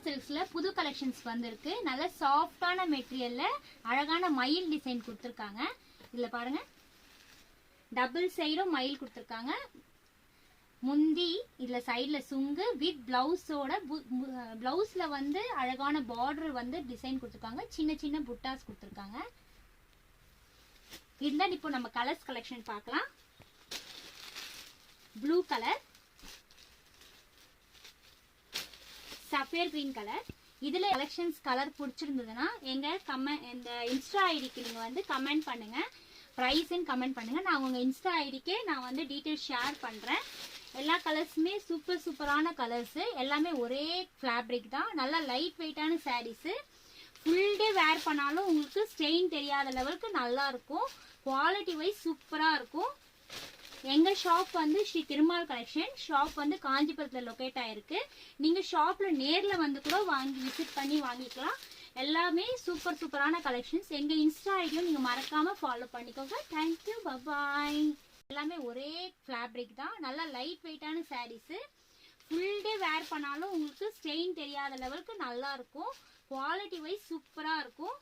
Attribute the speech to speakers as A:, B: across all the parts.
A: சில்க்ஸ்ல புது கலெக்ஷன்ஸ் வந்திருக்கு. நல்ல சாஃப்டான மெட்டீரியல்ல அழகான மயில் டிசைன் கொடுத்துருக்காங்க. இதுல பாருங்க, டபுள் சைடும் மயில் கொடுத்துருக்காங்க. முந்தி இதுல சைடுல சுங்கு வித் பிளவுஸோட, பிளவுஸ்ல வந்து அழகான பார்டர் வந்து டிசைன் கொடுத்துருக்காங்க. சின்ன சின்ன புட்டாஸ் கொடுத்துருக்காங்க. இதுதான் இப்போ நம்ம கலர்ஸ் கலெக்ஷன் பார்க்கலாம். Blue colour, sapphire green colour. இதுல கலெக்ஷன்ஸ் கலர் பிடிச்சிருந்ததுன்னா எங்க இந்த இன்ஸ்டா ஐடிக்கு நீங்க வந்து கமெண்ட் பண்ணுங்க, பிரைஸ்ன்னு கமெண்ட் பண்ணுங்க. நான் உங்க இன்ஸ்டா ஐடிக்கே நான் வந்து டீடைல்ஸ் ஷேர் பண்றேன். எல்லா கலர்ஸுமே சூப்பரான கலர்ஸ், எல்லாமே ஒரே ஃபேப்ரிக் தான். நல்லா லைட் வெயிட்டான சாரீஸ். ஃபுல் டே வேர் பண்ணாலும் உங்களுக்கு ஸ்டெயின் தெரியாத லெவலுக்கு நல்லா இருக்கும். குவாலிட்டி வைஸ் சூப்பரா இருக்கும். எங்க ஷாப் வந்து ஸ்ரீ திருமால் கலெக்ஷன். ஷாப் வந்து காஞ்சிபுரத்துல லொகேட் ஆயிருக்கு. நீங்க ஷாப்ல நேர்ல வந்து கூட வாங்கி விசிட் பண்ணி வாங்கிக்கலாம். எல்லாமே சூப்பரான கலெக்ஷன்ஸ். எங்க இன்ஸ்டா ஐடியும் நீங்க மறக்காம ஃபாலோ பண்ணிக்கோங்க. Thank you, bye bye. எல்லாமே ஒரே ஃபேப்ரிக் தான். நல்லா லைட் வெயிட்டான சாரீஸ். ஃபுல் டே வேர் பண்ணாலும் உங்களுக்கு ஸ்டெயின் தெரியாத லெவலுக்கு நல்லா இருக்கும். குவாலிட்டி வைஸ் சூப்பரா இருக்கும்.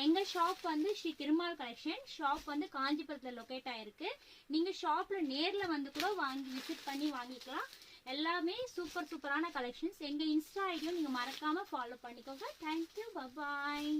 A: எங்க ஷாப் வந்து ஸ்ரீ திருமால் கலெக்ஷன். ஷாப் வந்து காஞ்சிபுரத்துல லொகேட் ஆயிருக்கு. நீங்க ஷாப்ல நேர்ல வந்து கூட வாங்கி விசிட் பண்ணி வாங்கிக்கலாம். எல்லாமே சூப்பரான கலெக்ஷன்ஸ். எங்க இன்ஸ்டா ஐடியும் நீங்க மறக்காம ஃபாலோ பண்ணிக்கோங்க. Thank you, bye bye.